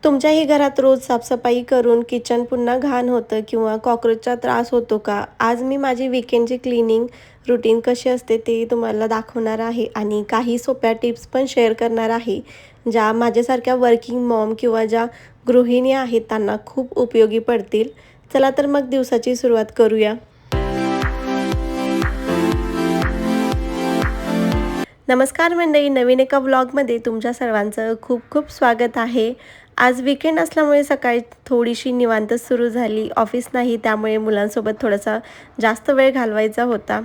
तुमच्याही घरात रोज साफसफाई करून किचन पुन्हा घाण होतं किंवा कॉकरोचचा त्रास होतो का? आज मी माझी वीकेंडची क्लीनिंग रुटीन कशी असते ते तुम्हाला दाखवणार आहे आणि काही सोप्या टिप्स पण शेअर करणार आहे, ज्या माझ्यासारख्या वर्किंग मॉम किंवा ज्या गृहिणी आहेत त्यांना खूप उपयोगी पडतील. चला तर मग दिवसाची सुरुवात करूया. नमस्कार मंडळी, नवीन एका व्लॉगमध्ये तुमच्या सर्वांचं खूप खूप स्वागत आहे. आज वीकेंड असल्यामुळे सकाळी थोडीशी निवांतच सुरू झाली. ऑफिस नाही त्यामुळे मुलांसोबत थोडासा जास्त वेळ घालवायचा होता.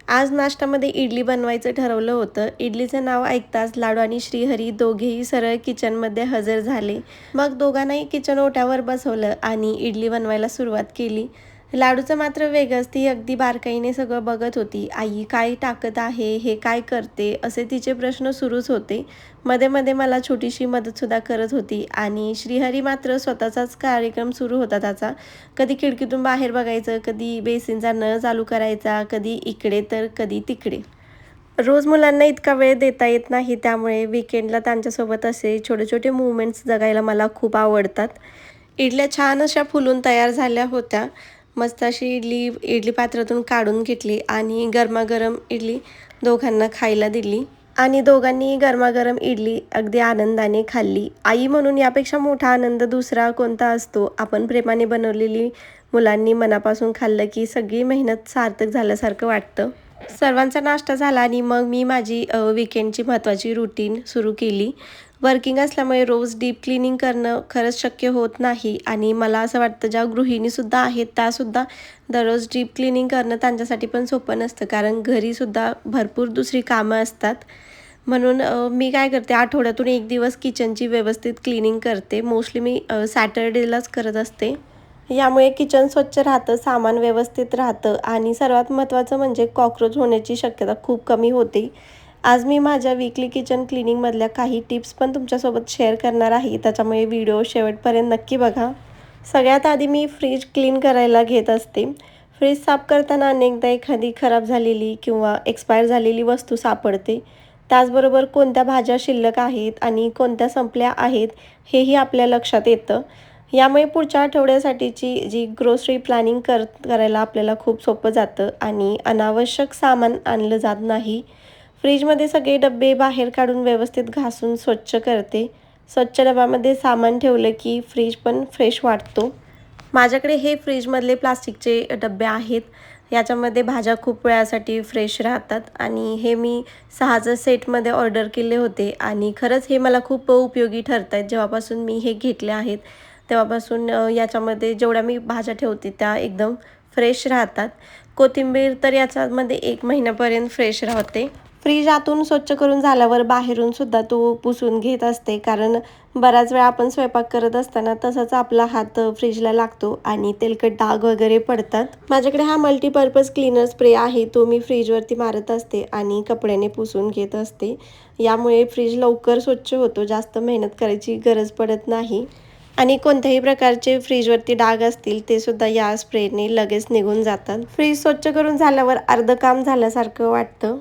आज नाश्त्यामध्ये इडली बनवायचं ठरवलं होतं. इडलीचं नाव ऐकताच लाडू आणि श्रीहरी दोघेही सरळ किचनमध्ये हजर झाले. मग दोघांनाही किचन ओट्यावर बसवलं आणि इडली बनवायला सुरुवात केली. लाडूचं मात्र वेगळंच, ती अगदी बारकाईने सगळं बघत होती. आई काय टाकत आहे, हे काय करते, असे तिचे प्रश्न सुरूच होते. मध्ये मध्ये मला छोटीशी मदतसुद्धा करत होती आणि श्रीहरी मात्र स्वतःचाच कार्यक्रम सुरू होता त्याचा. कधी खिडकीतून बाहेर बघायचं, कधी बेसिनचा नळ चालू करायचा, कधी इकडे तर कधी तिकडे. रोज मुलांना इतका वेळ देता येत नाही, त्यामुळे वीकेंडला त्यांच्यासोबत असे छोटे छोटे मूवमेंट्स जगायला मला खूप आवडतात. इडल्या छान अशा फुलून तयार झाल्या होत्या. मस्त अशी इडली पात्रातून काढून घेतली आणि गरमागरम इडली दोघांना खायला दिली आणि दोघांनी गरमागरम इडली अगदी आनंदाने खाल्ली. आई म्हणून यापेक्षा मोठा आनंद दुसरा कोणता असतो. आपण प्रेमाने बनवलेली मुलांनी मनापासून खाल्लं की सगळी मेहनत सार्थक झाल्यासारखं वाटतं. सर्वांचा नाश्ता झाला आणि मग मी माझी वीकेंडची महत्त्वाची रुटीन सुरू केली. वर्किंग असल्यामुळे रोज डीप क्लिनिंग करणं खरंच शक्य होत नाही आणि मला असं वाटतं ज्या गृहिणीसुद्धा आहेत त्यासुद्धा दररोज डीप क्लिनिंग करणं त्यांच्यासाठी पण सोपं नसतं, कारण घरीसुद्धा भरपूर दुसरी कामं असतात. म्हणून मी काय करते, आठवड्यातून एक दिवस किचनची व्यवस्थित क्लिनिंग करते. मोस्टली मी सॅटर्डेलाच करत असते. यामुळे किचन स्वच्छ राहतं, सामान व्यवस्थित राहतं आणि सर्वात महत्त्वाचं म्हणजे कॉकरोच होण्याची शक्यता खूप कमी होते. आज मी माझ्या वीकली किचन क्लिनिंगमधल्या काही टिप्स पण तुमच्यासोबत शेअर करणार आहे, त्याच्यामुळे व्हिडिओ शेवटपर्यंत नक्की बघा. सगळ्यात आधी मी फ्रीज क्लीन करायला घेत असते. फ्रीज साफ करताना अनेकदा एखादी खराब झालेली किंवा एक्सपायर झालेली वस्तू सापडते. त्याचबरोबर कोणत्या भाज्या शिल्लक आहेत आणि कोणत्या संपल्या आहेत हेही आपल्या लक्षात येतं. यामुळे पुढच्या आठवड्यासाठीची जी ग्रोसरी प्लॅनिंग करायला आपल्याला खूप सोपं जातं आणि अनावश्यक सामान आणलं जात नाही. फ्रीजमध्ये सगळे डबे बाहेर काढून व्यवस्थित घासून स्वच्छ करते. स्वच्छ डब्यामध्ये सामान ठेवलं की फ्रीज पण फ्रेश वाटतो. माझ्याकडे हे फ्रीजमधले प्लास्टिकचे डबे आहेत. याच्यामध्ये भाज्या खूप वेळासाठी फ्रेश राहतात आणि हे मी 6चं सेटमध्ये ऑर्डर केले होते आणि खरंच हे मला खूप उपयोगी ठरत आहेत. जेव्हापासून मी हे घेतले आहेत तेव्हापासून याच्यामध्ये जेवढ्या मी भाज्या ठेवते त्या एकदम फ्रेश राहतात. कोथिंबीर तर याच्यामध्ये 1 महिन्यापर्यंत फ्रेश राहते. फ्रीज आतून स्वच्छ करून झाल्यावर बाहेरून सुद्धा तो पुसून घेत असते, कारण बराच वेळा आपण स्वयंपाक करत असताना तसाच आपला हात फ्रीजला लागतो आणि तेलकट डाग वगैरे पडतात. माझ्याकडे हा मल्टीपर्पज क्लीनर स्प्रे आहे, तो मी फ्रीजवरती मारत असते आणि कपड्याने पुसून घेत असते. यामुळे फ्रीज लवकर स्वच्छ होतो, जास्त मेहनत करायची गरज पडत नाही आणि कोणत्याही प्रकारचे फ्रीजवरती डाग असतील ते सुद्धा या स्प्रेने लगेच निघून जातात. फ्रीज स्वच्छ करून झाल्यावर अर्धं काम झाल्यासारखं वाटतं.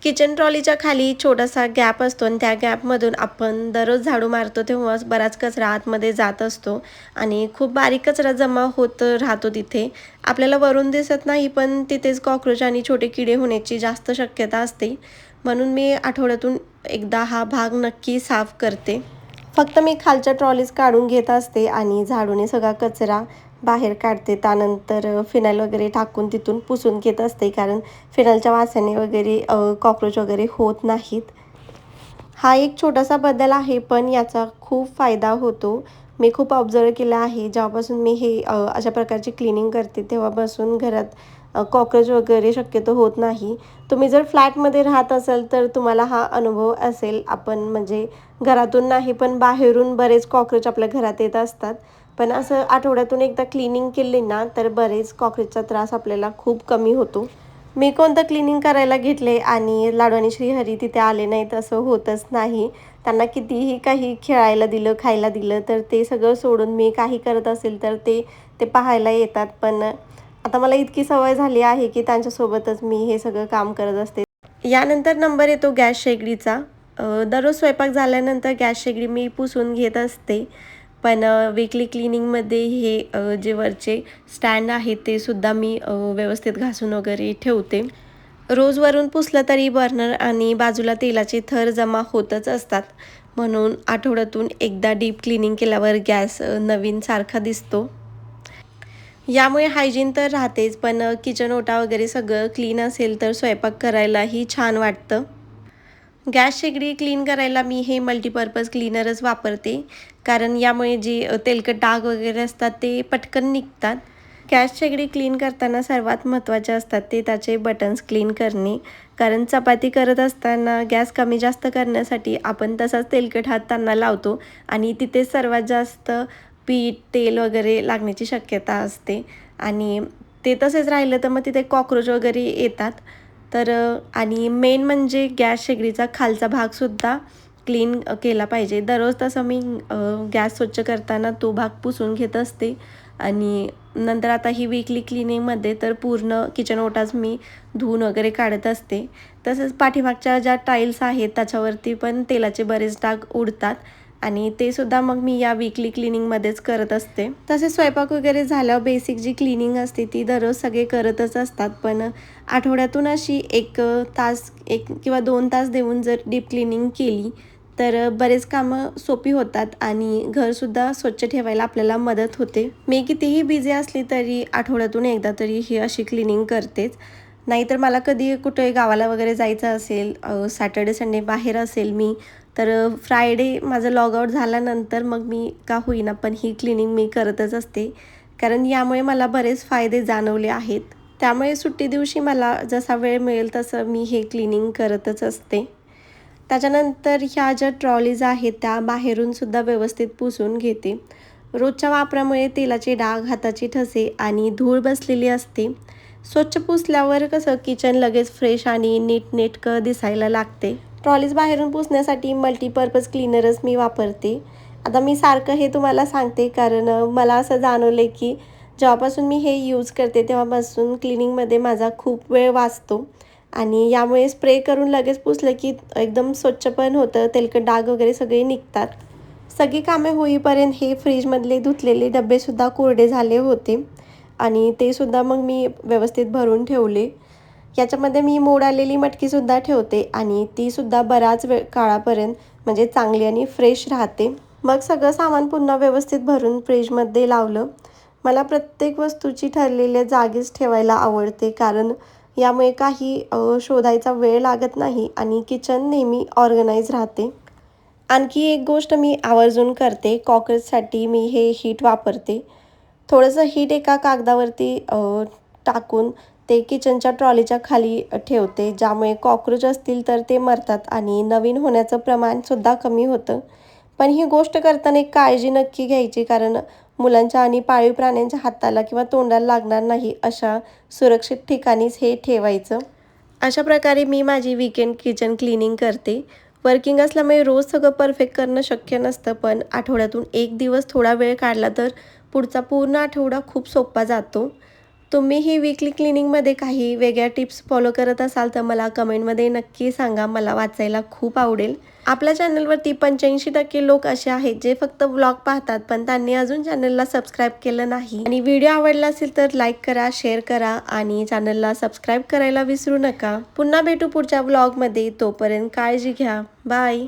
किचन ट्रॉलीच्या खाली छोटासा गॅप असतो आणि त्या गॅपमधून आपण दररोज झाडू मारतो तेव्हाच बराच कचरा आतमध्ये जात असतो आणि खूप बारीक कचरा जमा होत राहतो तिथे. आपल्याला वरून दिसत नाही, पण तिथेच कॉकरोच आणि छोटे किडे होण्याची जास्त शक्यता असते. म्हणून मी आठवड्यातून एकदा हा भाग नक्की साफ करते. फक्त मी खालच्या ट्रॉलीज काढून घेत असते आणि झाडूने सगळा कचरा बाहेर काढते. त्यानंतर फिनाईल वगैरे टाकून तिथून पुसून घेत असते, कारण फिनाईलच्या वासाने वगैरे कॉकरोच वगैरे होत नाहीत. हा एक छोटासा बदल आहे, पण याचा खूप फायदा होतो. मी खूप ऑब्झर्व केलं आहे. जेव्हापासून मी हे अशा प्रकारची क्लिनिंग करते तेव्हापासून घरात कॉकरोच वगैरे शक्यतो होत नाही. तुम्ही जर फ्लॅटमध्ये राहत असाल तर तुम्हाला हा अनुभव असेल. आपण म्हणजे घरातून नाही पण बाहेरून बरेच कॉकरोच आपल्या घरात येत असतात. पण असं आठवड्यातून एकदा क्लिनिंग केली ना तर बरेच कॉकरोचचा त्रास आपल्याला खूप कमी होतो. मी कोणतं क्लिनिंग करायला घेतले आणि लाडू आणि श्रीहरी तिथे आले नाहीत असं होतच नाही. त्यांना कितीही काही खेळायला दिलं, खायला दिलं तर ते सगळं सोडून मी काही करत असेल तर ते ते पाहायला येतात. पण आता मला इतकी सवय झाली आहे की त्यांच्यासोबतच मी हे सगळं काम करत असते. यानंतर नंबर येतो गॅस शेगडीचा. दररोज स्वयंपाक झाल्यानंतर गॅस शेगडी मी पुसून घेत असते, पण वीकली क्लिनिंगमध्ये हे जे वरचे स्टँड आहेत ते सुद्धा मी व्यवस्थित घासून वगैरे ठेवते. रोज वरून पुसलं तरी बर्नर आणि बाजूला तेलाचे थर जमा होतच असतात, म्हणून आठवड्यातून एकदा डीप क्लिनिंग केल्यावर गॅस नवीन सारखा दिसतो. यामुळे हायजीन तर राहतेच, पण किचन ओटा वगैरे सगळं क्लीन असेल तर स्वयंपाक करायलाही छान वाटतं. गॅस शेगडी क्लीन करायला मी हे मल्टीपर्पज क्लीनरच वापरते, कारण यामुळे जे तेलकट डाग वगैरे असतात ते पटकन निघतात. गॅस शेगडी क्लीन करताना सर्वात महत्त्वाचे असतात ते त्याचे बटन्स क्लीन करणे, कारण चपाती करत असताना गॅस कमी जास्त करण्यासाठी आपण तसाच तेलकट हात त्यांना लावतो आणि तिथे सर्वात जास्त पीठ तेल वगैरे लागण्याची शक्यता असते आणि ते तसेच राहिलं तर मग तिथे कॉक्रोच वगैरे येतात. तर आणि मेन म्हणजे गॅस शेगडीचा खालचा भागसुद्धा क्लीन केला पाहिजे. दररोज तसं मी गॅस स्वच्छ करताना तो भाग पुसून घेत असते आणि नंतर आता ही वीकली क्लिनिंगमध्ये तर पूर्ण किचन ओटाच मी धुवून वगैरे काढत असते. तसंच पाठीमागच्या ज्या टाईल्स आहेत त्याच्यावरती पण तेलाचे बरेच डाग उडतात आणि ते सुद्धा मग मी या वीकली क्लिनिंगमध्येच करत असते. तसेच स्वयंपाक वगैरे झाल्यावर बेसिक जी क्लिनिंग असते ती दररोज सगळे करतच असतात, पण आठवड्यातून अशी 1 तास 1 किंवा 2 तास देऊन जर डीप क्लिनिंग केली तर बरेच कामं सोपी होतात आणि घरसुद्धा स्वच्छ ठेवायला आपल्याला मदत होते. मी कितीही बिझी असली तरी आठवड्यातून एकदा तरी ही अशी क्लिनिंग करतेच. नाहीतर मला कधी कुठे गावाला वगैरे जायचं असेल, सॅटर्डे संडे बाहेर असेल मी, तर फ्रायडे माझं लॉग आउट झाल्यानंतर मग मी का होईना पण ही क्लिनिंग मी करतच असते, कारण यामुळे मला बरेच फायदे जाणवले आहेत. त्यामुळे सुट्टी दिवशी मला जसा वेळ मिळेल तसं मी हे क्लिनिंग करतच असते. त्याच्यानंतर ह्या ज्या ट्रॉलीज आहेत त्या बाहेरून सुद्धा व्यवस्थित पुसून घेते. रोजच्या वापरामुळे तेलाचे डाग, हाताची ठसे आणि धूळ बसलेली असते. स्वच्छ पुसल्यावर कसं किचन लगेच फ्रेश आणि नीटनेटकं दिसायला लागते. ट्रॉलीज बाहेरून पुसण्यासाठी मल्टीपर्पज क्लीनरच मी वापरते. आता मी सारखं हे तुम्हाला सांगते कारण मला असं जाणवलं की जेव्हापासून मी हे यूज करते तेव्हापासून क्लिनिंगमध्ये माझा खूप वेळ वाचतो आणि यामुळे स्प्रे करून लगेच पुसलं की एकदम स्वच्छ पण होतं, तेलकट डाग वगैरे सगळे निघतात. सगळी कामे होईपर्यंत हे फ्रीजमधले धुतलेले डब्बेसुद्धा कोरडे झाले होते आणि ते सुद्धा मग मी व्यवस्थित भरून ठेवले. याच्यामध्ये मी मोड आलेली मटकीसुद्धा ठेवते आणि तीसुद्धा बराच वेळ काळापर्यंत म्हणजे चांगली आणि फ्रेश राहते. मग सगळं सामान पुन्हा व्यवस्थित भरून फ्रीजमध्ये लावलं. मला प्रत्येक वस्तूची ठरलेल्या जागीच ठेवायला आवडते, कारण यामुळे काही शोधायचा वेळ लागत नाही आणि किचन नेहमी ऑर्गनाईज राहते. आणखी एक गोष्ट मी आवर्जून करते, कॉकरोचसाठी मी हे हीट वापरते. थोडंसं हीट एका कागदावरती टाकून ते किचनच्या ट्रॉलीच्या खाली ठेवते, ज्यामुळे कॉकरोच असतील तर ते मरतात आणि नवीन होण्याचं प्रमाणसुद्धा कमी होतं. पण ही गोष्ट करताना एक काळजी नक्की घ्यायची, कारण मुलांच्या आणि पाळीव प्राण्यांच्या हाताला किंवा तोंडाला लागणार नाही अशा सुरक्षित ठिकाणीच हे ठेवायचं. अशा प्रकारे मी माझी वीकेंड किचन क्लिनिंग करते. वर्किंग असल्यामुळे रोज सगळं परफेक्ट करणं शक्य नसतं, पण आठवड्यातून 1 दिवस थोडा वेळ काढला तर पुढचा पूर्ण आठवडा खूप सोपा जातो. तुम्ही ही वीकली क्लिनिंगमध्ये काही वेगळ्या टिप्स फॉलो करत असाल तर मला कमेंटमध्ये नक्की सांगा, मला वाचायला खूप आवडेल. आपल्या चॅनलवरती 85% लोक असे आहेत जे फक्त व्लॉग पाहतात, पण त्यांनी अजून चॅनलला सबस्क्राईब केलं नाही. आणि व्हिडिओ आवडला असेल तर लाईक करा, शेअर करा आणि चॅनलला सबस्क्राईब करायला विसरू नका. पुन्हा भेटू पुढच्या व्लॉगमध्ये. तोपर्यंत काळजी घ्या. बाय.